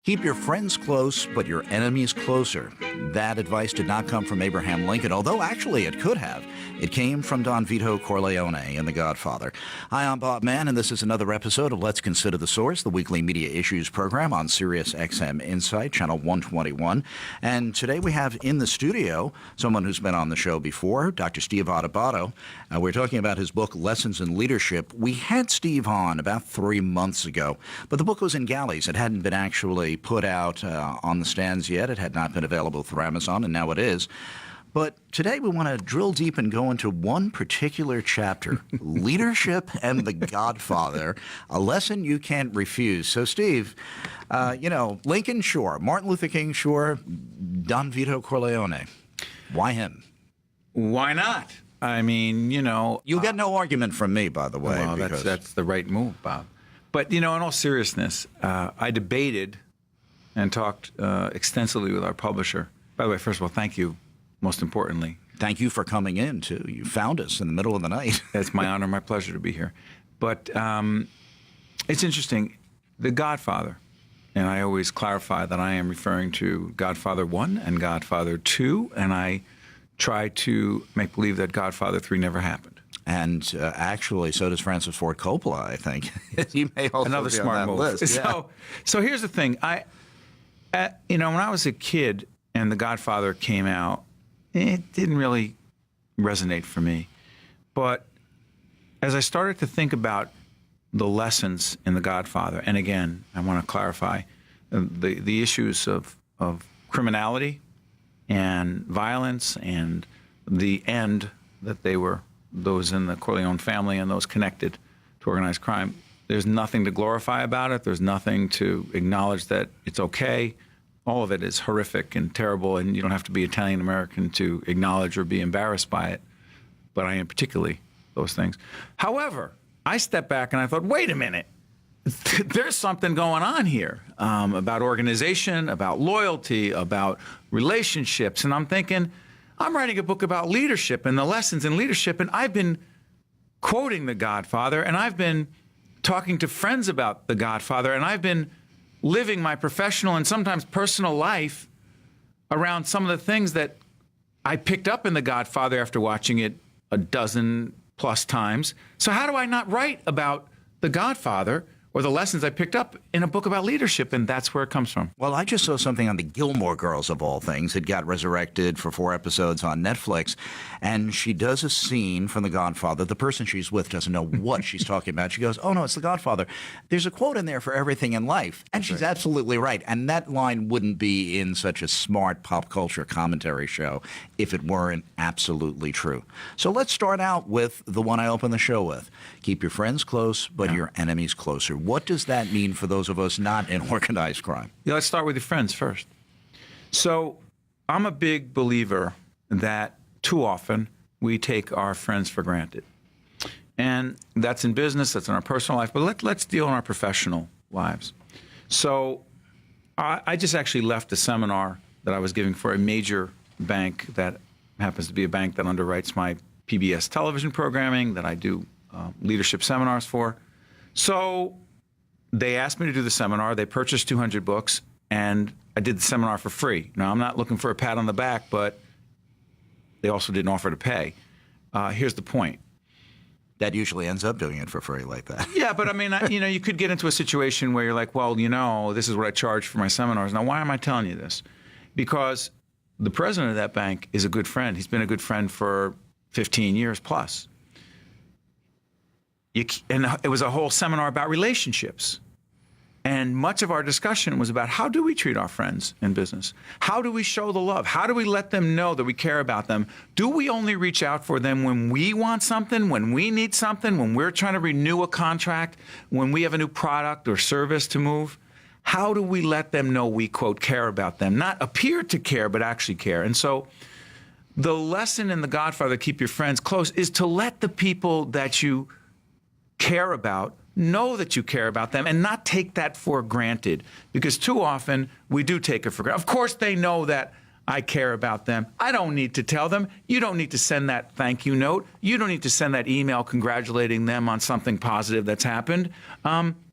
Keep your friends close, but your enemies closer. That advice did not come from Abraham Lincoln, although actually it could have. It came from Don Vito Corleone in The Godfather. Hi, I'm Bob Mann, and this is another episode of Let's Consider the Source, the weekly media issues program on Sirius XM Insight, channel 121. And today we have in the studio someone who's been on the show before, Dr. Steve Adubato. We're talking about his book, Lessons in Leadership. We had Steve on about 3 months ago, but the book was in galleys. It hadn't been actually put out on the stands yet. It had not been available through Amazon, and now it is. But today we want to drill deep and go into one particular chapter, Leadership and the Godfather, a lesson you can't refuse. So, Steve, Lincoln, sure. Martin Luther King, sure. Don Vito Corleone. Why him? Why not? I mean, You'll get no argument from me, by the way. Well, that's the right move, Bob. But, in all seriousness, I debated and talked extensively with our publisher. By the way, first of all, thank you, most importantly. Thank you for coming in, too. You found us in the middle of the night. It's my honor, my pleasure to be here. But it's interesting, The Godfather, and I always clarify that I am referring to Godfather 1 and Godfather 2, and I try to make believe that Godfather 3 never happened. And actually, so does Francis Ford Coppola, I think. He may also Another be smart on that move. list. Yeah. So here's the thing. When I was a kid and The Godfather came out, it didn't really resonate for me. But as I started to think about the lessons in The Godfather, and again, I want to clarify the issues of criminality and violence and the end that they were, those in the Corleone family and those connected to organized crime. There's nothing to glorify about it. There's nothing to acknowledge that it's okay. All of it is horrific and terrible, and you don't have to be Italian-American to acknowledge or be embarrassed by it. But I am particularly those things. However, I stepped back and I thought, wait a minute. There's something going on here about organization, about loyalty, about relationships. And I'm thinking, I'm writing a book about leadership and the lessons in leadership, and I've been quoting The Godfather, and I've been talking to friends about The Godfather, and I've been living my professional and sometimes personal life around some of the things that I picked up in The Godfather after watching it a dozen plus times. So how do I not write about The Godfather or the lessons I picked up in a book about leadership? And that's where it comes from. Well, I just saw something on the Gilmore Girls, of all things. It got resurrected for 4 episodes on Netflix. And she does a scene from The Godfather. The person she's with doesn't know what she's talking about. She goes, oh, no, it's The Godfather. There's a quote in there for everything in life. And she's absolutely right. And that line wouldn't be in such a smart pop culture commentary show if it weren't absolutely true. So let's start out with the one I opened the show with. Keep your friends close, but your enemies closer. What does that mean for those of us not in organized crime? Yeah, let's start with your friends first. So I'm a big believer that too often we take our friends for granted. And that's in business, that's in our personal life, but let's deal in our professional lives. So I just actually left a seminar that I was giving for a major bank that happens to be a bank that underwrites my PBS television programming that I do leadership seminars for. So they asked me to do the seminar. They purchased 200 books, and I did the seminar for free. Now, I'm not looking for a pat on the back, but they also didn't offer to pay. Here's the point. That usually ends up doing it for free like that. Yeah, but I mean, you could get into a situation where you're like, well, this is what I charge for my seminars. Now, why am I telling you this? Because the president of that bank is a good friend. He's been a good friend for 15 years plus. And it was a whole seminar about relationships. And much of our discussion was about how do we treat our friends in business? How do we show the love? How do we let them know that we care about them? Do we only reach out for them when we want something, when we need something, when we're trying to renew a contract, when we have a new product or service to move? How do we let them know we, quote, care about them? Not appear to care, but actually care. And so the lesson in The Godfather, Keep Your Friends Close, is to let the people that you care about know that you care about them and not take that for granted, because too often we do take it for granted. Of course they know that I care about them. I don't need to tell them. You don't need to send that thank you note. You don't need to send that email congratulating them on something positive that's happened.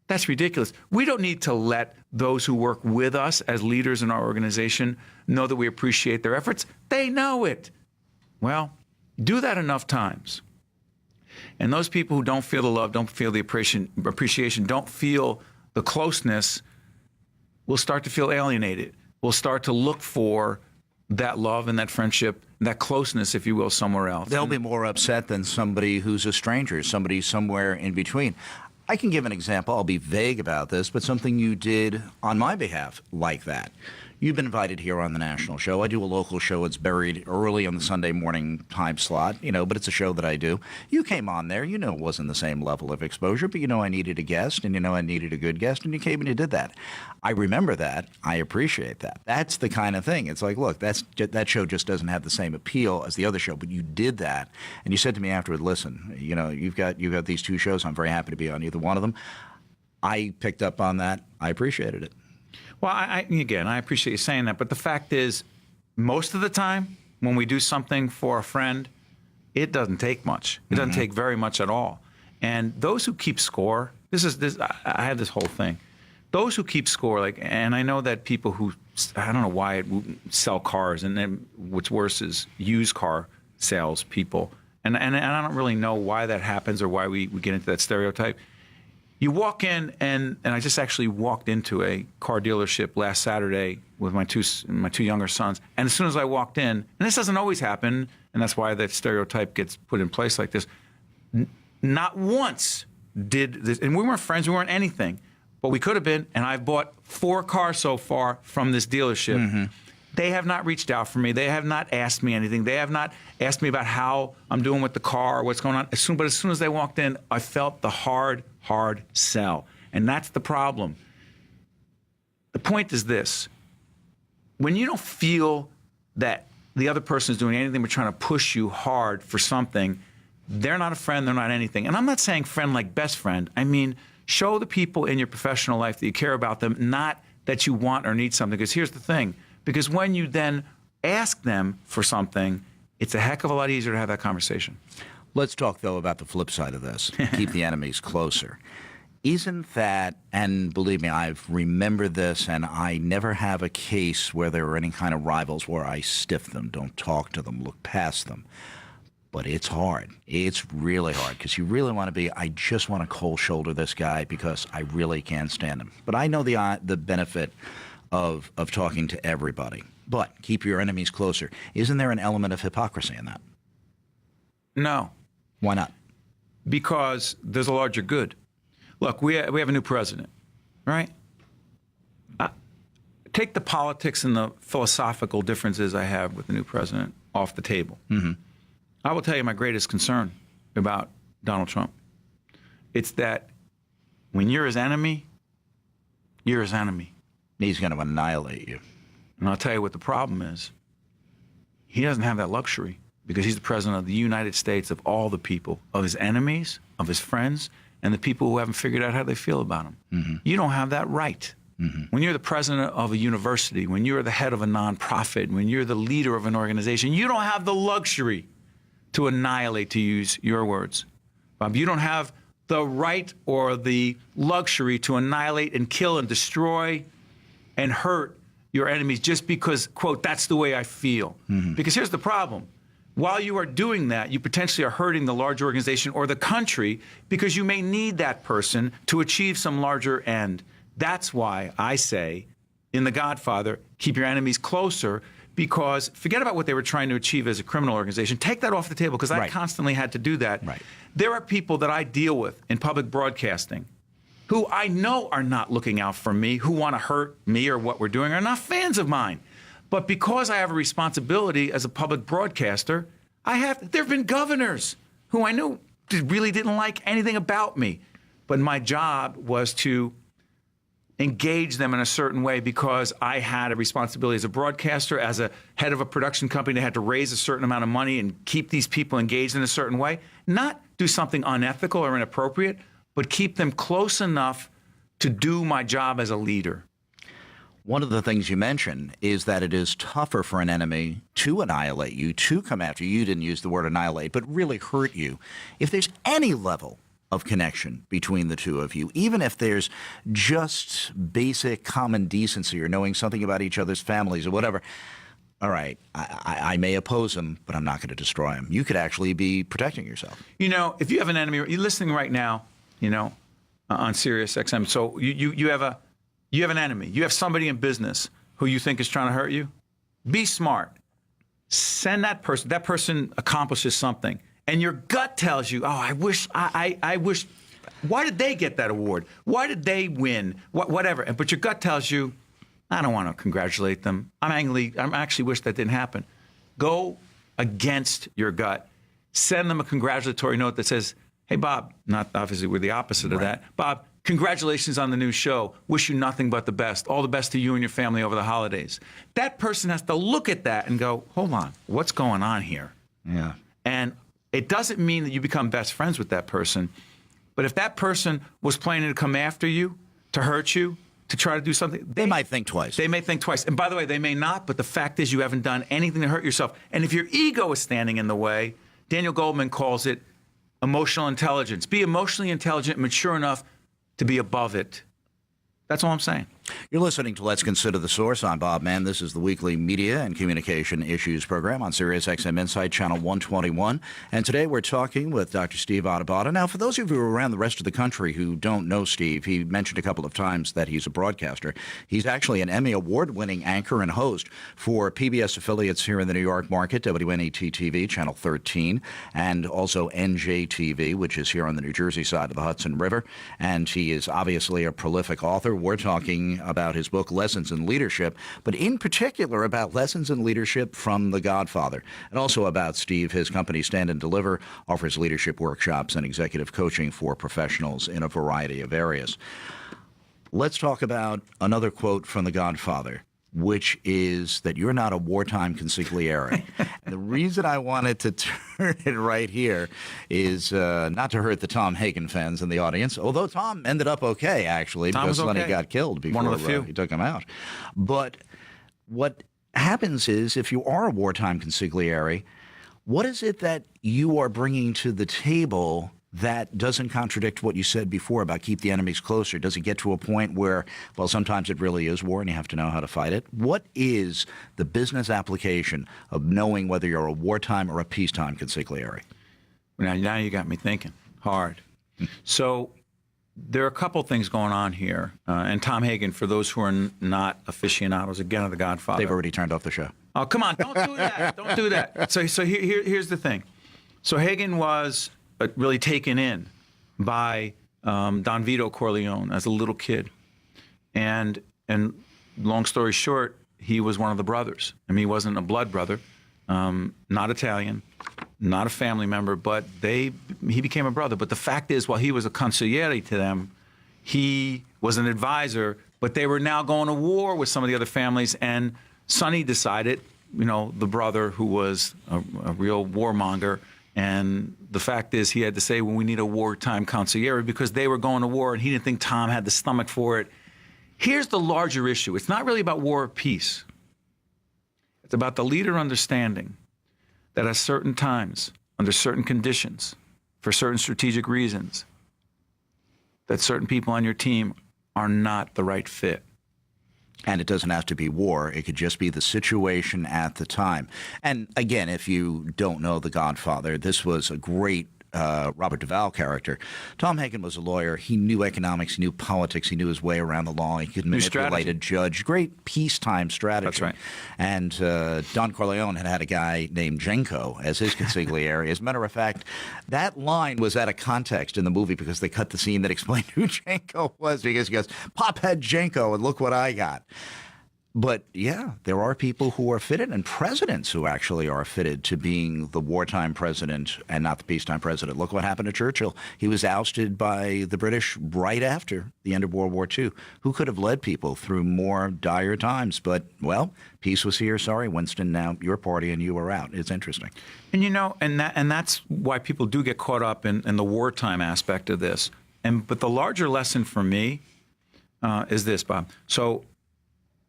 That's ridiculous. We don't need to let those who work with us as leaders in our organization know that we appreciate their efforts. They know it. Well, do that enough times. And those people who don't feel the love, don't feel the appreciation, don't feel the closeness, will start to feel alienated. Will start to look for that love and that friendship, that closeness, if you will, somewhere else. They'll be more upset than somebody who's a stranger, somebody somewhere in between. I can give an example. I'll be vague about this, but something you did on my behalf like that. You've been invited here on the national show. I do a local show. It's buried early on the Sunday morning time slot, but it's a show that I do. You came on there. You know it wasn't the same level of exposure, but I needed a guest, and I needed a good guest, and you came and you did that. I remember that. I appreciate that. That's the kind of thing. It's like, look, that show just doesn't have the same appeal as the other show, but you did that. And you said to me afterward, listen, you've got these two shows. I'm very happy to be on either one of them. I picked up on that. I appreciated it. Well, again, I appreciate you saying that, but the fact is, most of the time, when we do something for a friend, it doesn't take much. It doesn't take very much at all. And those who keep score, I had this whole thing. Those who keep score, and I know that people who, I don't know why, sell cars, and then what's worse is used car sales people. And I don't really know why that happens or why we get into that stereotype. You walk in, and I just actually walked into a car dealership last Saturday with my two younger sons. And as soon as I walked in, and this doesn't always happen, and that's why that stereotype gets put in place like this, not once did this, and we weren't friends, we weren't anything, but we could have been, and I've bought 4 cars so far from this dealership. They have not reached out for me. They have not asked me anything. They have not asked me about how I'm doing with the car or what's going on. But as soon as they walked in, I felt the hard sell. And that's the problem. The point is this. When you don't feel that the other person is doing anything but trying to push you hard for something, they're not a friend, they're not anything. And I'm not saying friend like best friend. I mean, show the people in your professional life that you care about them, not that you want or need something. Because here's the thing. Because when you then ask them for something, it's a heck of a lot easier to have that conversation. Let's talk, though, about the flip side of this. Keep the enemies closer. Isn't that, and believe me, I've remembered this, and I never have a case where there are any kind of rivals where I stiff them, don't talk to them, look past them. But it's hard. It's really hard because you really want to be, I just want to cold shoulder this guy because I really can't stand him. But I know the benefit of talking to everybody. But keep your enemies closer. Isn't there an element of hypocrisy in that? No. Why not? Because there's a larger good. Look, we have a new president, right? Take the politics and the philosophical differences I have with the new president off the table. I will tell you my greatest concern about Donald Trump. It's that when you're his enemy, you're his enemy. He's going to annihilate you. And I'll tell you what the problem is. He doesn't have that luxury because he's the president of the United States, of all the people, of his enemies, of his friends, and the people who haven't figured out how they feel about him. You don't have that right. When you're the president of a university, when you're the head of a nonprofit, when you're the leader of an organization, you don't have the luxury to annihilate, to use your words. Bob, you don't have the right or the luxury to annihilate and kill and destroy and hurt your enemies just because, quote, that's the way I feel. Because here's the problem. While you are doing that, you potentially are hurting the large organization or the country because you may need that person to achieve some larger end. That's why I say, in The Godfather, keep your enemies closer, because forget about what they were trying to achieve as a criminal organization. Take that off the table, because I constantly had to do that. There are people that I deal with in public broadcasting who I know are not looking out for me, who want to hurt me or what we're doing, are not fans of mine. But because I have a responsibility as a public broadcaster, there have been governors who I knew really didn't like anything about me. But my job was to engage them in a certain way because I had a responsibility as a broadcaster, as a head of a production company that had to raise a certain amount of money and keep these people engaged in a certain way. Not do something unethical or inappropriate, but keep them close enough to do my job as a leader. One of the things you mentioned is that it is tougher for an enemy to annihilate you, to come after you. You didn't use the word annihilate, but really hurt you. If there's any level of connection between the two of you, even if there's just basic common decency or knowing something about each other's families or whatever. All right, I may oppose him, but I'm not going to destroy him. You could actually be protecting yourself. You know, if you have an enemy, you're listening right now, you know, on Sirius XM. So you have an enemy. You have somebody in business who you think is trying to hurt you. Be smart. Send that person. That person accomplishes something, and your gut tells you, "Oh, I wish. Why did they get that award? Why did they win? Whatever." But your gut tells you, I don't want to congratulate them. I actually wish that didn't happen. Go against your gut. Send them a congratulatory note that says, hey, Bob, not obviously we're the opposite of that. Bob, congratulations on the new show. Wish you nothing but the best. All the best to you and your family over the holidays. That person has to look at that and go, hold on, what's going on here? Yeah. And it doesn't mean that you become best friends with that person. But if that person was planning to come after you, to hurt you, to try to do something, They might think twice. They may think twice. And by the way, they may not, but the fact is you haven't done anything to hurt yourself. And if your ego is standing in the way, Daniel Goldman calls it emotional intelligence. Be emotionally intelligent, mature enough to be above it. That's all I'm saying. You're listening to Let's Consider the Source. I'm Bob Mann. This is the weekly media and communication issues program on Sirius XM Insight, channel 121. And today we're talking with Dr. Steve Adubato. Now, for those of you around the rest of the country who don't know Steve, he mentioned a couple of times that he's a broadcaster. He's actually an Emmy Award-winning anchor and host for PBS affiliates here in the New York market, WNET-TV, channel 13, and also NJTV, which is here on the New Jersey side of the Hudson River. And he is obviously a prolific author. We're talking about his book, Lessons in Leadership, but in particular about lessons in leadership from The Godfather, and also about Steve. His company, Stand and Deliver, offers leadership workshops and executive coaching for professionals in a variety of areas. Let's talk about another quote from The Godfather, which is that you're not a wartime consigliere. And the reason I wanted to turn it right here is not to hurt the Tom Hagen fans in the audience, although Tom ended up okay, actually, because Lenny got killed before he took him out. But what happens is, if you are a wartime consigliere, what is it that you are bringing to the table that doesn't contradict what you said before about keep the enemies closer? Does it get to a point where, well, sometimes it really is war and you have to know how to fight it? What is the business application of knowing whether you're a wartime or a peacetime consigliere? Now you got me thinking hard. So there are a couple things going on here. And Tom Hagen, for those who are not aficionados, again, of The Godfather. They've already turned off the show. Oh, come on. Don't do that. Don't do that. So here's the thing. So Hagen was really taken in by Don Vito Corleone as a little kid. And long story short, he was one of the brothers. I mean, he wasn't a blood brother, not Italian, not a family member, but he became a brother. But the fact is, while he was a consigliere to them, he was an advisor, but they were now going to war with some of the other families. And Sonny decided, the brother who was a real warmonger, and the fact is, he had to say, well, we need a wartime consigliere because they were going to war, and he didn't think Tom had the stomach for it. Here's the larger issue. It's not really about war or peace. It's about the leader understanding that at certain times, under certain conditions, for certain strategic reasons, that certain people on your team are not the right fit. And it doesn't have to be war. It could just be the situation at the time. And again, if you don't know The Godfather, this was a great Robert Duvall character. Tom Hagen was a lawyer. He knew economics, he knew politics, he knew his way around the law. He could manipulate a judge. Great peacetime strategy. That's right. And Don Corleone had a guy named Jenko as his consigliere. As a matter of fact, that line was out of context in the movie because they cut the scene that explained who Jenko was, because he goes, Pophead Jenko, and look what I got. But, yeah, there are people who are fitted, and presidents who actually are fitted to being the wartime president and not the peacetime president. Look what happened to Churchill. He was ousted by the British right after the end of World War II. Who could have led people through more dire times? But, well, peace was here. Sorry, Winston, now your party and you are out. It's interesting. And, and that's why people do get caught up in the wartime aspect of this. But the larger lesson for me is this, Bob. So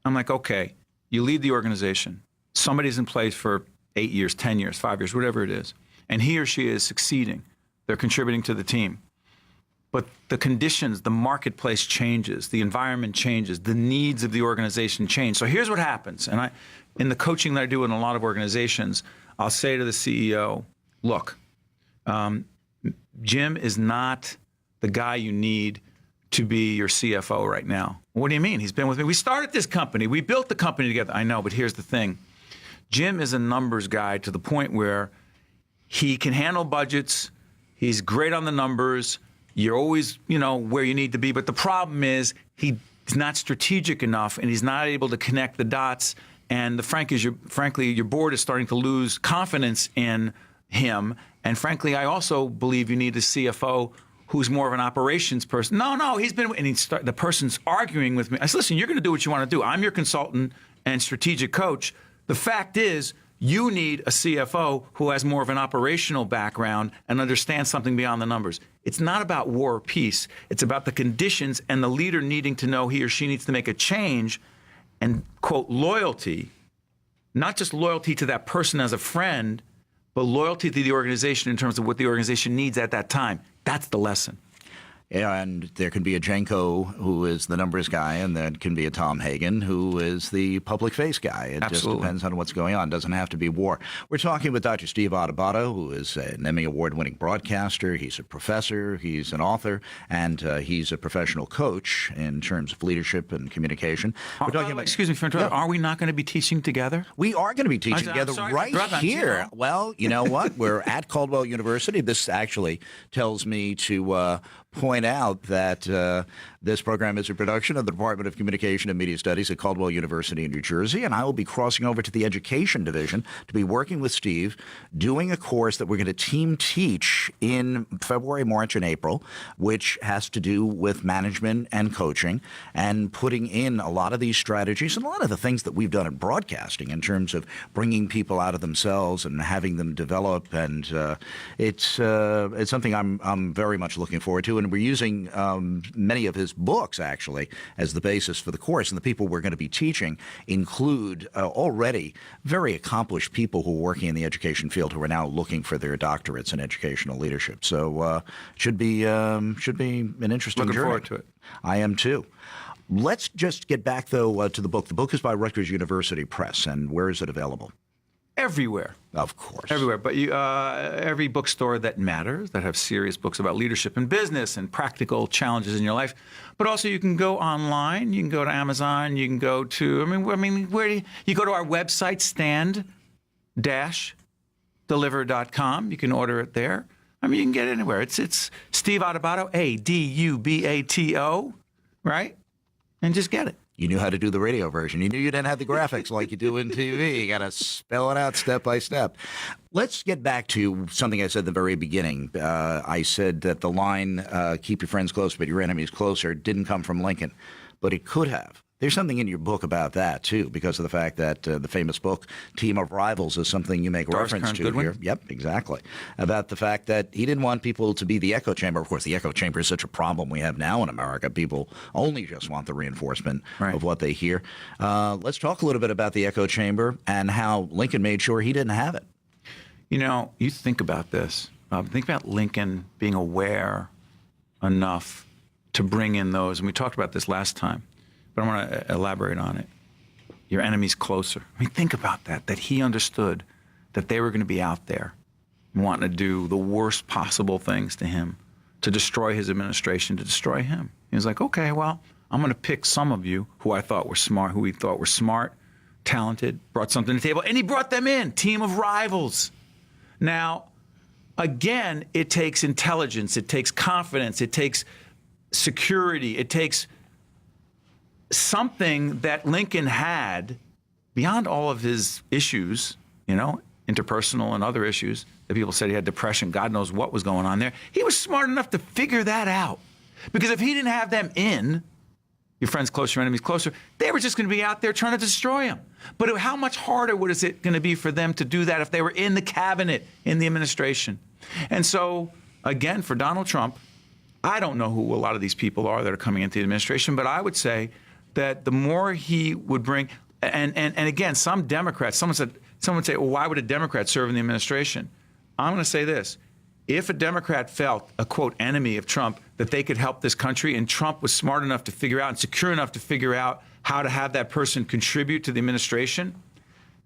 I'm like, okay, you lead the organization. Somebody's in place for 8 years, 10 years, 5 years, whatever it is, and he or she is succeeding. They're contributing to the team. but the conditions, the marketplace changes, the environment changes, the needs of the organization change. So here's what happens. And in the coaching that I do in a lot of organizations, I'll say to the CEO, look, Jim is not the guy you need to be your CFO right now. What do you mean? He's been with me. We started this company. We built the company together. I know, but here's the thing. Jim is a numbers guy to the point where he can handle budgets. He's great on the numbers. You're always, where you need to be. But the problem is he's not strategic enough, and he's not able to connect the dots. And frankly, your board is starting to lose confidence in him. And frankly, I also believe you need a CFO who's more of an operations person. No, he's been, and the person's arguing with me. I said, listen, you're going to do what you want to do. I'm your consultant and strategic coach. The fact is, you need a CFO who has more of an operational background and understands something beyond the numbers. It's not about war or peace. It's about the conditions and the leader needing to know he or she needs to make a change and, quote, loyalty, not just loyalty to that person as a friend, but loyalty to the organization in terms of what the organization needs at that time. That's the lesson. Yeah, and there can be a Jenko who is the numbers guy, and there can be a Tom Hagen who is the public face guy. It Absolutely. Just depends on what's going on. It doesn't have to be war. We're talking with Dr. Steve Adubato, who is an Emmy Award-winning broadcaster. He's a professor. He's an author, and he's a professional coach in terms of leadership and communication. We're talking about, excuse me for interrupting. Are we not going to be teaching together? We are going to be teaching together right here. Well, you know what? We're at Caldwell University. This actually tells me to point out that this program is a production of the Department of Communication and Media Studies at Caldwell University in New Jersey, and I will be crossing over to the Education Division to be working with Steve, doing a course that we're going to team teach in February, March, and April, which has to do with management and coaching and putting in a lot of these strategies and a lot of the things that we've done in broadcasting in terms of bringing people out of themselves and having them develop, and it's something I'm very much looking forward to, and we're using many of his books, actually, as the basis for the course. And the people we're going to be teaching include already very accomplished people who are working in the education field who are now looking for their doctorates in educational leadership. So should be an interesting Looking journey. forward to it. I am too. Let's just get back, though, to the book. The book is by Rutgers University Press. And where is it available? Everywhere. Of course. Everywhere. But every bookstore that matters, that have serious books about leadership and business and practical challenges in your life. But also you can go online. You can go to Amazon. You can go to, where do you go to our website, stand-deliver.com. You can order it there. You can get it anywhere. It's Steve Adubato, Adubato, right? And just get it. You knew how to do the radio version. You knew you didn't have the graphics like you do in TV. You got to spell it out step by step. Let's get back to something I said at the very beginning. I said that the line, keep your friends close, but your enemies closer, didn't come from Lincoln, but it could have. There's something in your book about that, too, because of the fact that the famous book, Team of Rivals, is something you make reference to here. Yep, exactly. About the fact that he didn't want people to be the echo chamber. Of course, the echo chamber is such a problem we have now in America. People only just want the reinforcement of what they hear. Let's talk a little bit about the echo chamber and how Lincoln made sure he didn't have it. You think about this. Think about Lincoln being aware enough to bring in those, and we talked about this last time, but I want to elaborate on it. Your enemy's closer. Think about that he understood that they were going to be out there wanting to do the worst possible things to him, to destroy his administration, to destroy him. He was like, okay, well, I'm going to pick some of you who he thought were smart, talented, brought something to the table, and he brought them in, team of rivals. Now, again, it takes intelligence, it takes confidence, it takes security, it takes something that Lincoln had beyond all of his issues, interpersonal and other issues that people said he had depression, God knows what was going on there. He was smart enough to figure that out. Because if he didn't have them in, your friends closer, your enemies closer, they were just going to be out there trying to destroy him. But how much harder was it going to be for them to do that if they were in the cabinet, in the administration? And so, again, for Donald Trump, I don't know who a lot of these people are that are coming into the administration, but I would say that the more he would bring, and again, some Democrats, someone would say, well, why would a Democrat serve in the administration? I'm going to say this. if a Democrat felt a, quote, enemy of Trump, that they could help this country, and Trump was smart enough to figure out and secure enough to figure out how to have that person contribute to the administration,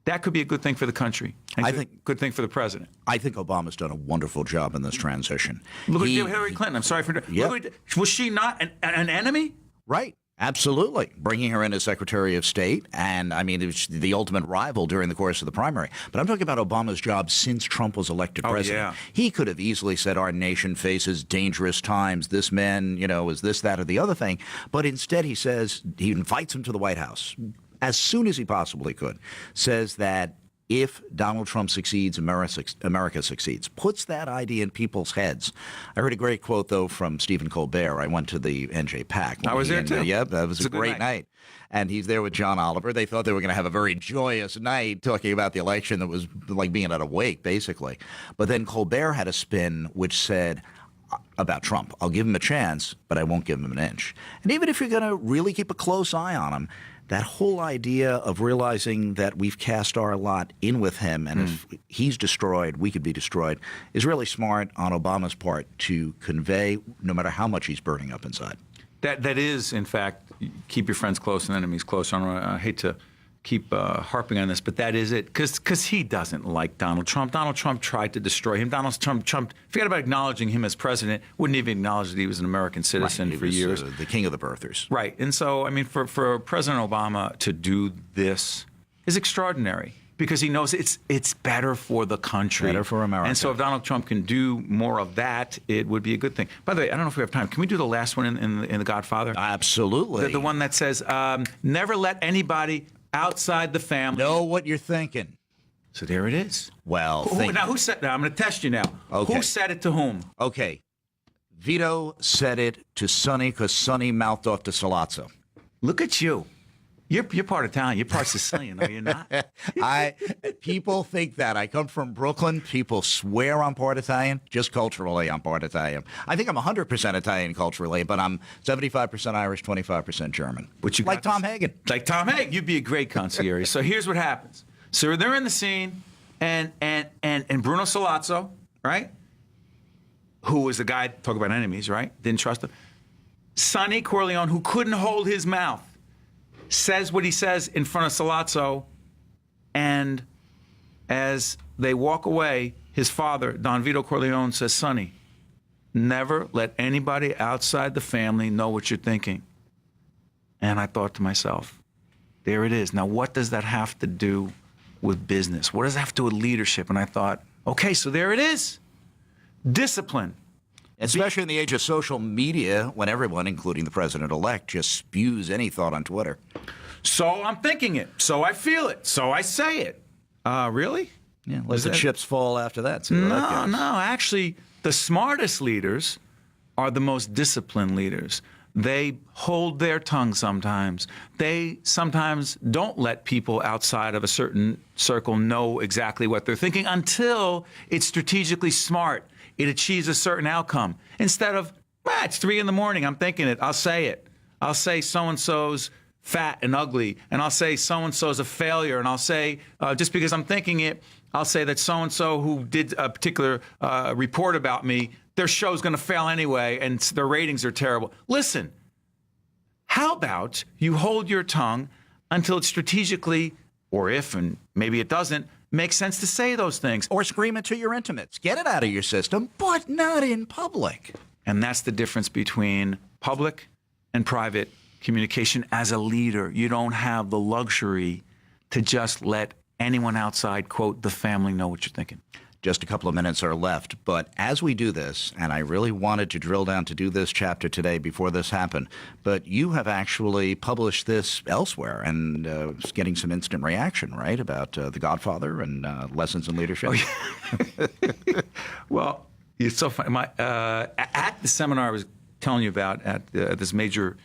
that could be a good thing for the country. And I think good thing for the president. I think Obama's done a wonderful job in this transition. Look at Hillary Clinton. I'm sorry for was she not an enemy? Right. Absolutely. Bringing her in as Secretary of State. And, I mean, it was the ultimate rival during the course of the primary. But I'm talking about Obama's job since Trump was elected president. Yeah. He could have easily said our nation faces dangerous times. This man, is this, that, or the other thing. But instead he says, he invites him to the White House as soon as he possibly could, says that if Donald Trump succeeds, America succeeds, puts that idea in people's heads. I heard a great quote, though, from Stephen Colbert. I went to the NJ PAC. I was there, too. Yeah, that was a great night. And he's there with John Oliver. They thought they were going to have a very joyous night talking about the election that was like being at a wake, basically. But then Colbert had a spin which said about Trump, I'll give him a chance, but I won't give him an inch. And even if you're going to really keep a close eye on him, that whole idea of realizing that we've cast our lot in with him, and if he's destroyed, we could be destroyed, is really smart on Obama's part to convey, no matter how much he's burning up inside. That is, in fact, keep your friends close and enemies close. I hate to keep harping on this, but that is it. Because he doesn't like Donald Trump. Donald Trump tried to destroy him. Donald Trump, forget about acknowledging him as president, wouldn't even acknowledge that he was an American citizen for years. The king of the birthers. Right. And so, I mean, for President Obama to do this is extraordinary because he knows it's better for the country. Better for America. And so if Donald Trump can do more of that, it would be a good thing. By the way, I don't know if we have time. Can we do the last one in The Godfather? Absolutely. The one that says, never let anybody outside the family. Know what you're thinking. So there it is. Well, who said? Now I'm going to test you now. Okay. Who said it to whom? Okay. Vito said it to Sonny because Sonny mouthed off to Sollozzo. Look at you. You're part Italian. You're part Sicilian, are you not? People think that. I come from Brooklyn. People swear I'm part Italian. Just culturally, I'm part Italian. I think I'm 100% Italian culturally, but I'm 75% Irish, 25% German. Like Tom Hagen. Like Tom Hagen. You'd be a great concierge. So here's what happens. So they're in the scene, and Bruno Sollozzo, right? Who was the guy, talk about enemies, right? Didn't trust him. Sonny Corleone, who couldn't hold his mouth, says what he says in front of Sollozzo, and as they walk away, his father, Don Vito Corleone, says, Sonny, never let anybody outside the family know what you're thinking. And I thought to myself, there it is. Now, what does that have to do with business? What does that have to do with leadership? And I thought, okay, so there it is. Discipline. Especially in the age of social media, when everyone, including the president-elect, just spews any thought on Twitter. So I'm thinking it. So I feel it. So I say it. Really? Yeah, let the chips fall after that. No. Actually, the smartest leaders are the most disciplined leaders. They hold their tongue sometimes. They sometimes don't let people outside of a certain circle know exactly what they're thinking until it's strategically smart. It achieves a certain outcome. Instead of, it's 3 a.m, I'm thinking it, I'll say it. I'll say so-and-so's fat and ugly, and I'll say so-and-so's a failure, and I'll say, just because I'm thinking it, I'll say that so-and-so who did a particular report about me, their show's going to fail anyway, and their ratings are terrible. Listen, how about you hold your tongue until it's strategically, or if, and maybe it doesn't, makes sense to say those things. Or scream it to your intimates. Get it out of your system, but not in public. And that's the difference between public and private communication. As a leader, you don't have the luxury to just let anyone outside, quote, the family know what you're thinking. Just a couple of minutes are left, but as we do this, and I really wanted to drill down to do this chapter today before this happened, but you have actually published this elsewhere and it's getting some instant reaction, right, about The Godfather and lessons in leadership? Oh, yeah. Well, it's so funny. At the seminar I was telling you about at this major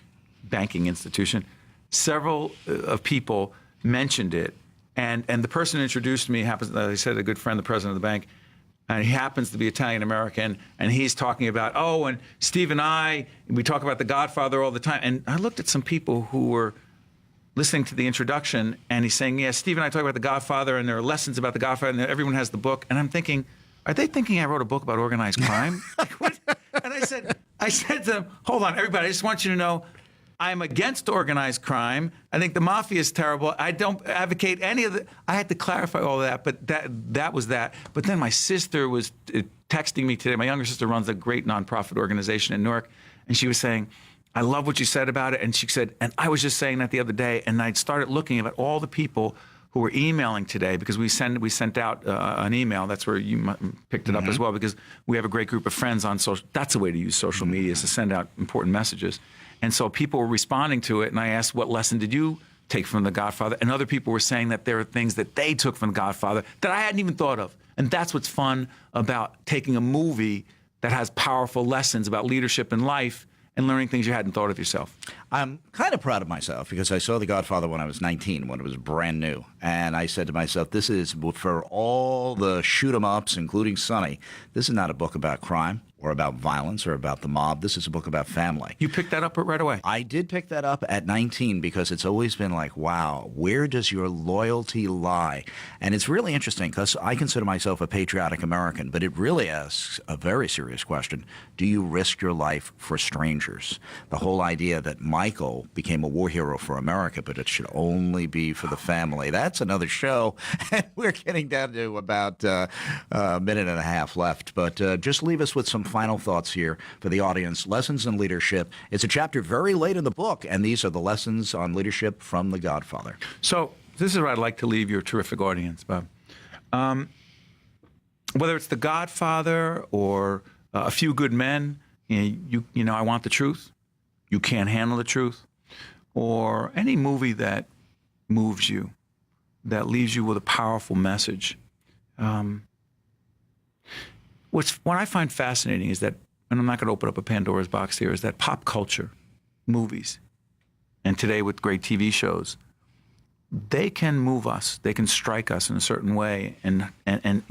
banking institution, several of people mentioned it. And the person introduced me happens, he said, a good friend, the president of the bank, and he happens to be Italian-American, and he's talking about, and Steve and we talk about The Godfather all the time. And I looked at some people who were listening to the introduction, and he's saying, yeah, Steve and I talk about The Godfather, and there are lessons about The Godfather, and everyone has the book. And I'm thinking, are they thinking I wrote a book about organized crime? And I said to them, hold on, everybody, I just want you to know, I'm against organized crime. I think the mafia is terrible. I don't advocate any of the. I had to clarify all that, but that was that. But then my sister was texting me today. My younger sister runs a great nonprofit organization in Newark, and she was saying, I love what you said about it. And she said, and I was just saying that the other day, and I started looking at all the people who were emailing today, because we sent out an email. That's where you picked it up as well, because we have a great group of friends on social. That's a way to use social media, is to send out important messages. And so people were responding to it, and I asked, what lesson did you take from The Godfather? And other people were saying that there are things that they took from The Godfather that I hadn't even thought of. And that's what's fun about taking a movie that has powerful lessons about leadership in life and learning things you hadn't thought of yourself. I'm kind of proud of myself because I saw The Godfather when I was 19, when it was brand new. And I said to myself, this is, for all the shoot-em-ups, including Sonny, this is not a book about crime or about violence or about the mob. This is a book about family. You picked that up right away? I did pick that up at 19 because it's always been like, wow, where does your loyalty lie? And it's really interesting because I consider myself a patriotic American, but it really asks a very serious question. Do you risk your life for strangers? The whole idea that Michael became a war hero for America, but it should only be for the family. That's another show. And we're getting down to about a minute and a half left. But just leave us with some final thoughts here for the audience. Lessons in leadership. It's a chapter very late in the book, and these are the lessons on leadership from The Godfather. So this is where I'd like to leave your terrific audience, Bob. Whether it's The Godfather or A Few Good Men, you know, I Want the Truth, You Can't Handle the Truth, or any movie that moves you, that leaves you with a powerful message. What I find fascinating is that, and I'm not going to open up a Pandora's box here, is that pop culture, movies, and today with great TV shows, they can move us, they can strike us in a certain way and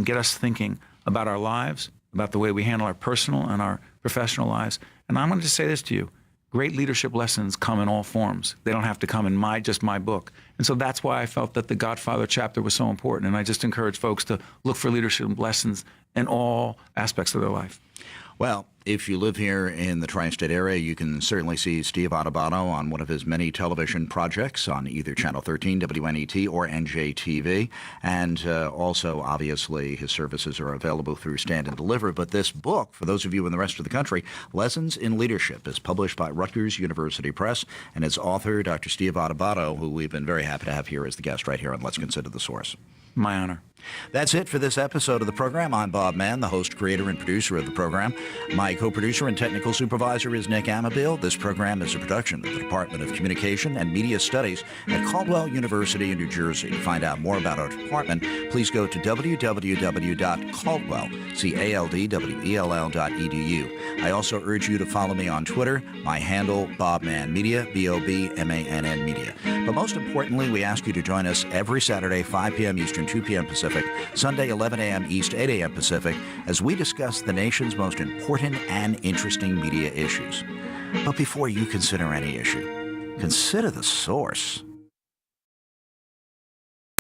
get us thinking about our lives, about the way we handle our personal and our professional lives. And I'm going to say this to you. Great leadership lessons come in all forms. They don't have to come in just my book. And so that's why I felt that the Godfather chapter was so important. And I just encourage folks to look for leadership lessons in all aspects of their life. Well, if you live here in the tri-state area, you can certainly see Steve Adubato on one of his many television projects on either Channel 13, WNET, or NJTV. And also, obviously, his services are available through Stand and Deliver. But this book, for those of you in the rest of the country, Lessons in Leadership, is published by Rutgers University Press, and its author, Dr. Steve Adubato, who we've been very happy to have here as the guest right here on Let's Consider the Source. My honor. That's it for this episode of the program. I'm Bob Mann, the host, creator, and producer of the program. My co-producer and technical supervisor is Nick Amabil. This program is a production of the Department of Communication and Media Studies at Caldwell University in New Jersey. To find out more about our department, please go to www.caldwell.edu. I also urge you to follow me on Twitter. My handle, Bob Mann Media, BOBMANN Media. But most importantly, we ask you to join us every Saturday, 5 p.m. Eastern, 2 p.m. Pacific, Sunday, 11 a.m. East, 8 a.m. Pacific, as we discuss the nation's most important and interesting media issues. But before you consider any issue, consider the source.